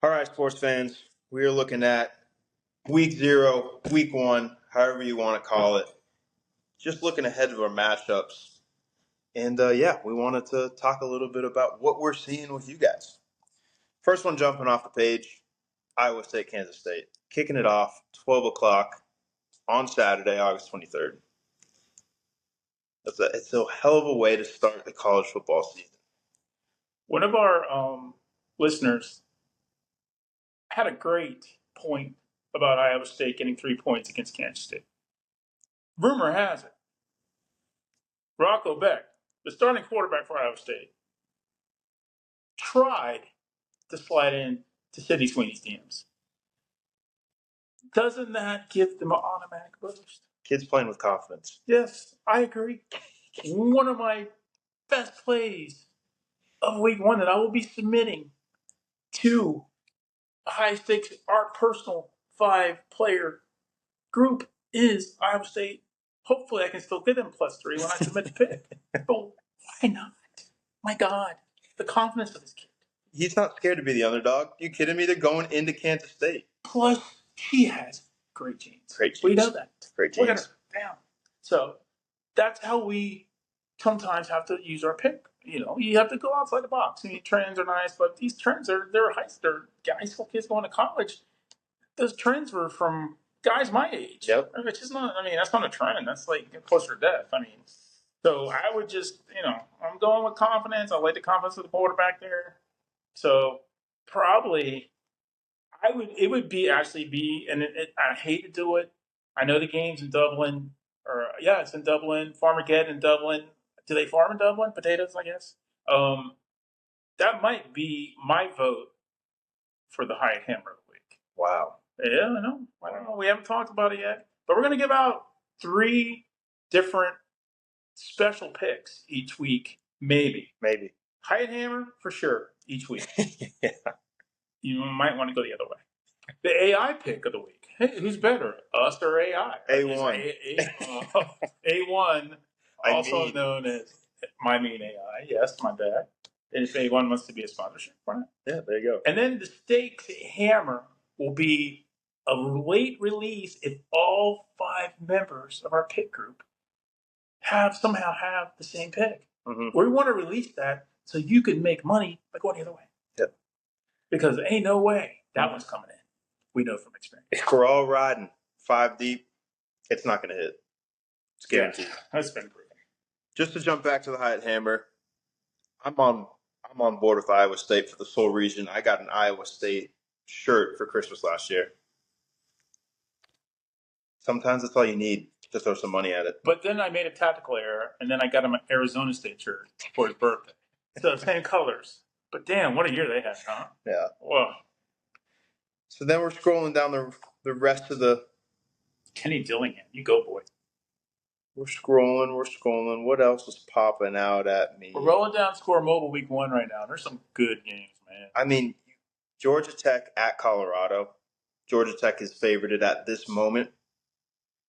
All right, sports fans, we are looking at week 0, week 1, however you want to call it. Just looking ahead of our matchups. And we wanted to talk a little bit about what we're seeing with you guys. First one jumping off the page, Iowa State, Kansas State. Kicking it off, 12 o'clock on Saturday, August 23rd. It's a hell of a way to start the college football season. One of our listeners had a great point about Iowa State getting 3 points against Kansas State. Rumor has it, Rocco Beck, the starting quarterback for Iowa State, tried to slide in to Sidney Sweeney's DMs. Doesn't that give them an automatic boost? Kids playing with confidence. Yes, I agree. One of my best plays of week 1 that I will be submitting to high stakes, our personal 5-player group is Iowa State. Hopefully, I can still get them +3 when I submit the pick. But why not? My God, the confidence of this kid. He's not scared to be the underdog. You kidding me? They're going into Kansas State. Plus, she has great genes. Great genes. We know that. Great Look at genes. her. Damn. So that's how we sometimes have to use our pick. You know, you have to go outside the box. I mean, trends are nice, but these trends they're high school kids going to college. Those trends were from guys my age. Yep. Which is not, I mean, that's not a trend. That's like closer to death. I mean, so I would just, I'm going with confidence. I like the confidence of the quarterback there. So probably it would be, and I hate to do it. I know the game's in Dublin, it's in Dublin, Farmageddon in Dublin. Do they farm in Dublin? Potatoes, I guess. That might be my vote for the Hiott Hammer of the week. Wow. Yeah, I know. I don't know. We haven't talked about it yet. But we're going to give out 3 different special picks each week, maybe. Hiott Hammer, for sure, each week. Yeah. You might want to go the other way. The AI pick of the week. Hey, who's better, us or AI? A1. A1, also known as My Mean AI. Yes, my bad. And if A1 wants to be a sponsorship for it. Yeah, there you go. And then the Stakes Hammer will be a late release if all 5 members of our pick group somehow have the same pick. Mm-hmm. We want to release that so you can make money by going the other way. Yep. Because there ain't no way that one's coming in. We know from experience. If we're all riding 5 deep, it's not going to hit. It's guaranteed. Yeah, that's been proven. Just to jump back to the Hiott Hammer, I'm on board with Iowa State for the sole reason I got an Iowa State shirt for Christmas last year. Sometimes that's all you need to throw some money at it. But then I made a tactical error, and then I got him an Arizona State shirt for his birthday. So same colors. But damn, what a year they had, huh? Yeah. Whoa. So then we're scrolling down the rest of the... Kenny Dillingham, you go, boy. We're scrolling. What else is popping out at me? We're rolling down Score Mobile week 1 right now. There's some good games, man. I mean, Georgia Tech at Colorado. Georgia Tech is favorited at this moment.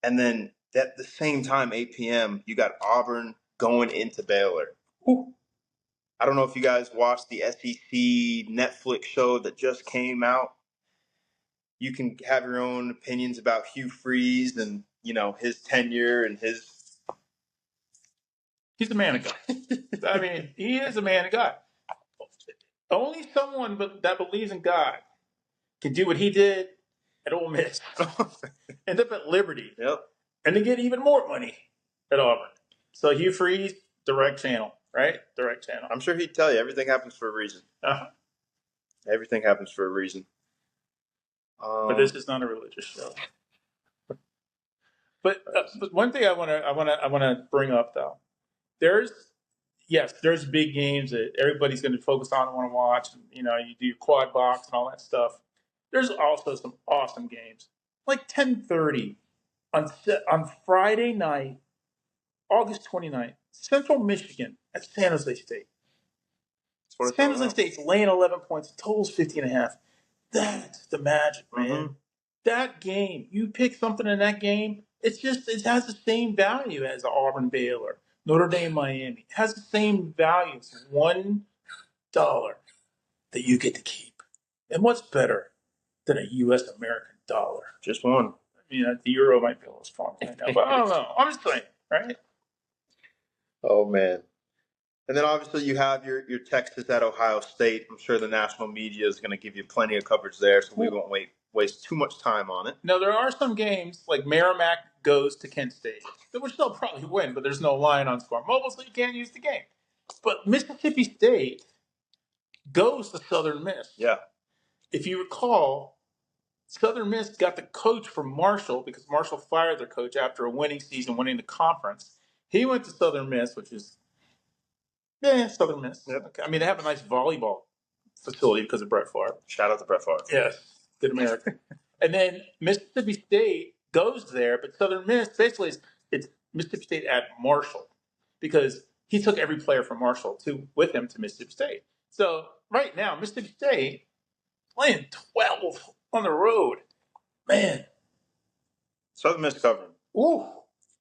And then at the same time, 8 p.m., you got Auburn going into Baylor. Ooh. I don't know if you guys watched the SEC Netflix show that just came out. You can have your own opinions about Hugh Freeze and, his tenure and his... He's a man of God. I mean, he is a man of God. Only someone that believes in God can do what he did at Ole Miss. End up at Liberty. Yep. And to get even more money at Auburn. So Hugh Freeze, direct channel, right? Direct channel. I'm sure he'd tell you everything happens for a reason. Uh-huh. Everything happens for a reason. But this is not a religious show. But one thing I want to bring up though, there's big games that everybody's going to focus on and want to watch. And, you do your quad box and all that stuff. There's also some awesome games, like 10:30 on Friday night, August 29th, Central Michigan at San Jose State. San Jose State's laying 11 points, totals 50.5. That's the magic, man. Mm-hmm. That game, you pick something in that game, it has the same value as Auburn Baylor, Notre Dame Miami. It has the same value. It's $1 that you get to keep. And what's better than a U.S. American dollar? Just one. I mean, the euro might be a little strong right now, but I don't know. I'm just saying, right? Oh man. And then obviously you have your Texas at Ohio State. I'm sure the national media is going to give you plenty of coverage there, so we won't waste too much time on it. No, there are some games like Merrimack goes to Kent State, which they'll probably win, but there's no line on Score Mobile, so you can't use the game. But Mississippi State goes to Southern Miss. Yeah. If you recall, Southern Miss got the coach from Marshall because Marshall fired their coach after a winning season, winning the conference. He went to Southern Miss, which is Southern Miss. Yep. Okay. I mean, they have a nice volleyball facility because of Brett Favre. Shout out to Brett Favre. Yes, good American. And then Mississippi State goes there, but Southern Miss basically it's Mississippi State at Marshall because he took every player from Marshall with him to Mississippi State. So right now, Mississippi State playing 12 on the road. Man. Southern Miss covering. Ooh,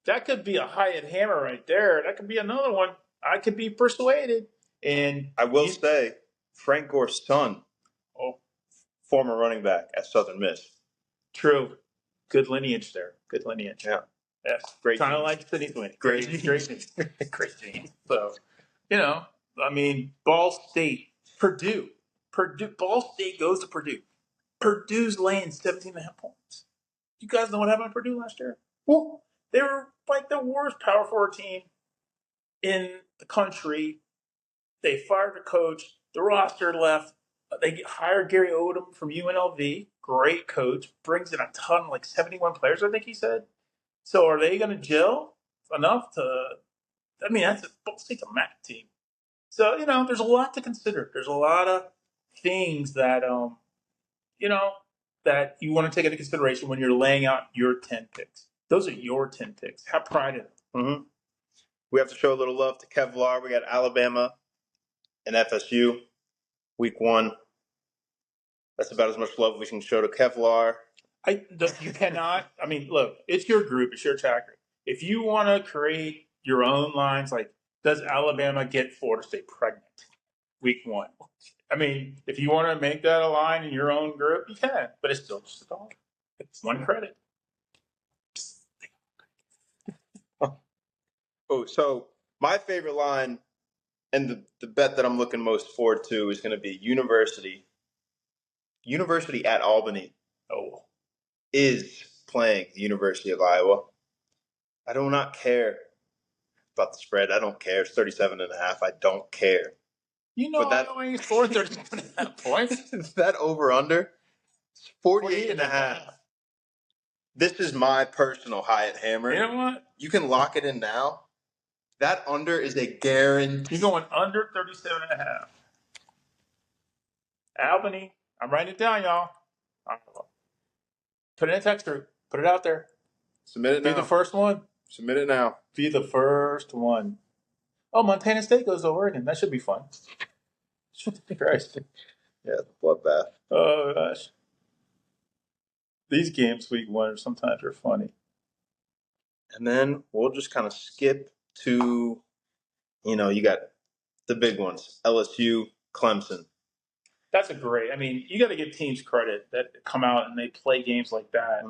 that could be a Hiott hammer right there. That could be another one. I could be persuaded. And I will say, Frank Gore's son, former running back at Southern Miss. True. Good lineage there. Good lineage. Yeah. Yes. Great. Kind of like Sydney's winning. Great genes. So, I mean, Ball State, Purdue. Ball State goes to Purdue. Purdue's laying 17.5 points. You guys know what happened to Purdue last year? Well, they were like the worst Power 4 team in the country. They fired the coach. The roster left. They hired Gary Odom from UNLV. Great coach. Brings in a ton, like 71 players, I think he said. So are they going to gel enough to? I mean, that's Ball State's a MAC team. So there's a lot to consider. There's a lot of things that that you want to take into consideration when you're laying out your 10 picks. Those are your 10 picks. Have pride in them. Mm-hmm. We have to show a little love to Kevlar. We got Alabama and FSU, week 1. That's about as much love we can show to Kevlar. You cannot. I mean, look, it's your group. It's your chapter. If you want to create your own lines, like, does Alabama get Florida State pregnant week 1? I mean, if you want to make that a line in your own group, you can. But it's still just a dog. It's one credit. Oh, so my favorite line and the bet that I'm looking most forward to is going to be University at Albany is playing the University of Iowa. I do not care about the spread. I don't care. It's 37.5. I don't care. Iowa ain't scored 37.5 points. That over-under, 48.5. This is my personal Hiott hammer. You know what? You can lock it in now. That under is a guarantee. You're going under 37.5. Albany, I'm writing it down, y'all. Put it in a text group. Put it out there. Submit it now. Be the first one. Submit it now. Be the first one. Oh, Montana State goes to Oregon. That should be fun. Christ. Yeah, the bloodbath. Oh, gosh. These games week 1 sometimes are funny. And then we'll just kind of skip to, you got the big ones. LSU, Clemson. That's I mean, you got to give teams credit that come out and they play games like that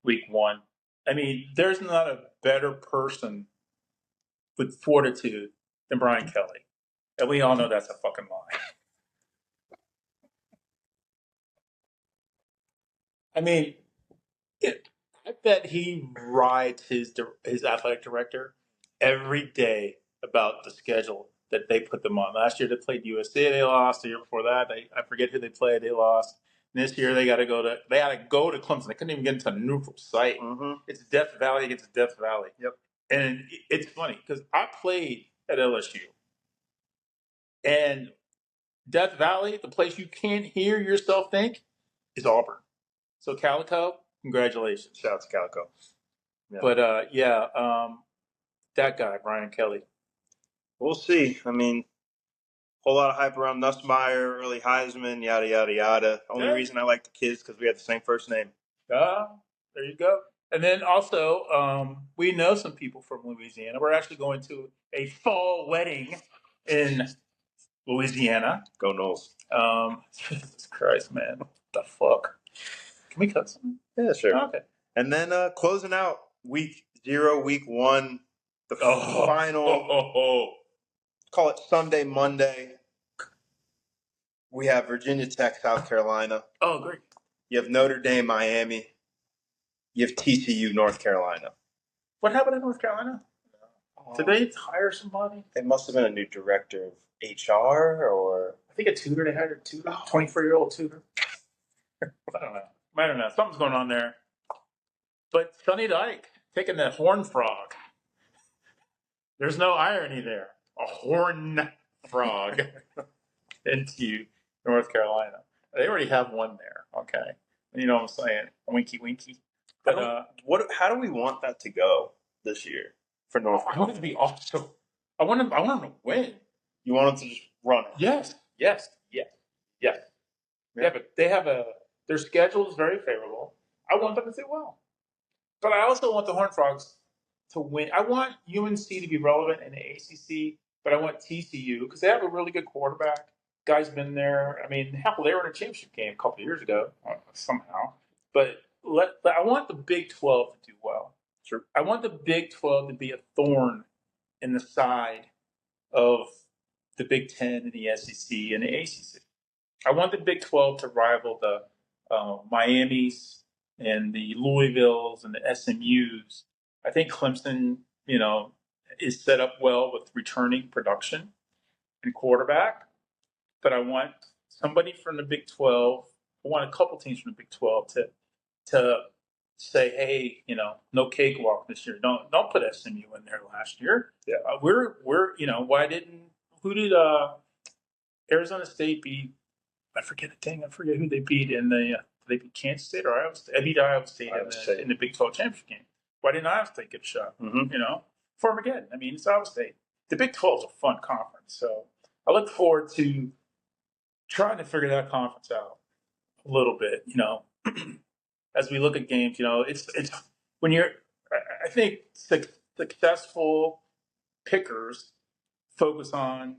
week 1. I mean, there's not a better person with fortitude than Brian Kelly. And we all know that's a fucking lie. I mean, I bet he rides his athletic director every day about the schedule that they put them on. Last year they played USC, they lost. The year before that, I forget who they played, they lost. And this year they had to go to Clemson. They couldn't even get into a neutral site. Mm-hmm. It's Death Valley against Death Valley. Yep. And it's funny because I played at LSU, and Death Valley, the place you can't hear yourself think, is Auburn. So Calico, congratulations. Shout out to Calico. Yeah. But that guy, Brian Kelly. We'll see. I mean, whole lot of hype around Nussmeier, early Heisman, yada, yada, yada. Only reason I like the kids because we have the same first name. There you go. And then also, we know some people from Louisiana. We're actually going to a fall wedding in Louisiana. Go Knowles. Jesus Christ, man. What the fuck? Can we cut something? Yeah, sure. Okay. And then closing out week 0, week 1, the final, call it Sunday, Monday. We have Virginia Tech, South Carolina. Oh, great. You have Notre Dame, Miami. You have TCU, North Carolina. What happened in North Carolina? Did they hire somebody? It must have been a new director of HR or... I think a tutor. They hired a tutor, 24-year-old tutor. I don't know. Something's going on there. But Sonny Dyke taking the Horn Frog. There's no irony there. A Horn Frog into North Carolina. They already have one there. Okay, you know what I'm saying? Winky, winky. But how do we want that to go this year for North Carolina? I want it to be awesome. I want them to win. You want them to just run it? Yes. Yeah, but they have their schedule is very favorable. I want them to do well. But I also want the Horned Frogs to win. I want UNC to be relevant in the ACC, but I want TCU because they have a really good quarterback. Guy's been there. I mean, hell, they were in a championship game a couple of years ago somehow. But I want the Big 12 to do well. Sure. I want the Big 12 to be a thorn in the side of the Big 10 and the SEC and the ACC. I want the Big 12 to rival the Miamis and the Louisvilles and the SMUs. I think Clemson, is set up well with returning production and quarterback. But I want somebody from the Big 12. I want a couple teams from the Big 12 to say, hey, no cakewalk this year. Don't put SMU in there last year. Yeah, who did Arizona State beat? I forget who they beat in the. They beat Kansas State or Iowa State. I beat Iowa State in the Big 12 championship game. Why didn't Iowa State get a shot? Mm-hmm. For Armageddon. I mean, it's Iowa State. The Big 12 is a fun conference, so I look forward to trying to figure that conference out a little bit. As we look at games, it's when you're. I think successful pickers focus on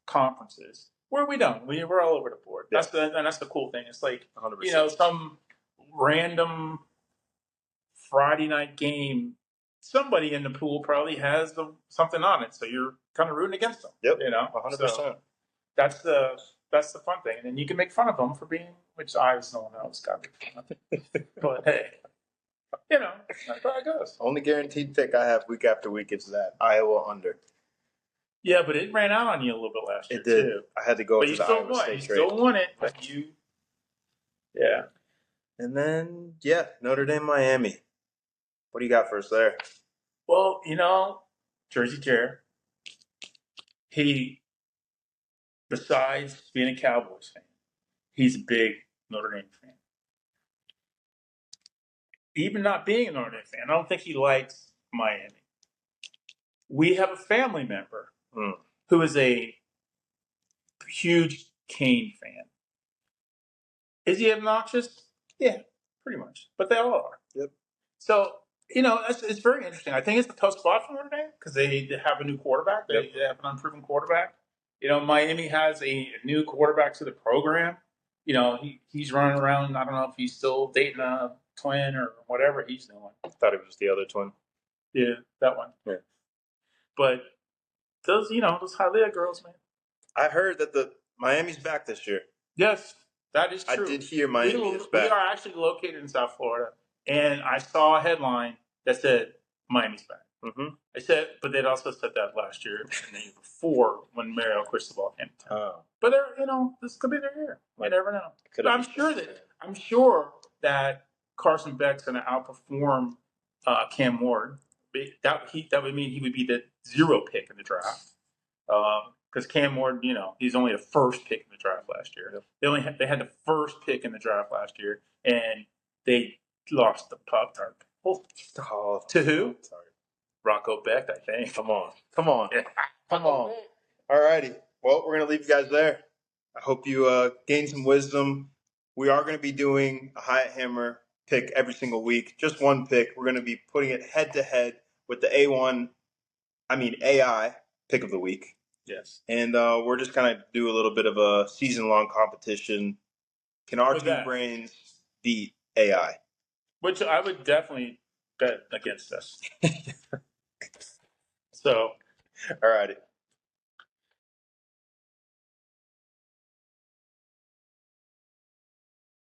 conferences. Where we don't. We're all over the board. Yeah. That's the cool thing. It's like 100%. Some random Friday night game. Somebody in the pool probably has something on it, so you're kind of rooting against them. Yep. 100%. So that's the fun thing, and then you can make fun of them for being, which I was no one else got to be fun. But hey, that's how it goes. Only guaranteed pick I have week after week is that Iowa under. Yeah, but it ran out on you a little bit last year. It did. Too. I had to go to the Iowa State trade. You still won it, but you. Yeah. And then, Notre Dame, Miami. What do you got for us there? Well, Jersey Jerry, he, besides being a Cowboys fan, he's a big Notre Dame fan. Even not being a Notre Dame fan, I don't think he likes Miami. We have a family member who is a huge Kane fan. Is he obnoxious? Yeah, pretty much. But they all are. Yep. So, it's very interesting. I think it's a tough spot for Notre Dame because they have a new quarterback. They have an unproven quarterback. Miami has a new quarterback to the program. He's running around. I don't know if he's still dating a twin or whatever he's doing. I thought it was the other twin. Yeah, that one. Yeah. But those Hialeah girls, man. I heard that the Miami's back this year. Yes, that is true. I did hear Miami is back. We are actually located in South Florida, and I saw a headline that said Miami's back. Mm-hmm. But they'd also said that last year and the year before when Mario Cristobal came to town. Oh. But this could be their year. You never know. But I'm sure that Carson Beck's going to outperform Cam Ward. That would mean he would be the 0 pick in the draft. Because Cam Ward, he's only the first pick in the draft last year. Yep. They had the first pick in the draft last year, and they lost the Pop-Tart. To who? Sorry. Rocco Beck, I think. Come on. Yeah. Come on. All righty. Well, we're going to leave you guys there. I hope you gain some wisdom. We are going to be doing a Hiott Hammer pick every single week. Just one pick. We're going to be putting it head-to-head with the AI pick of the week. Yes. And we're just kind of do a little bit of a season-long competition. Can our With two that. brains beat AI? Which I would definitely bet against us. So, All righty.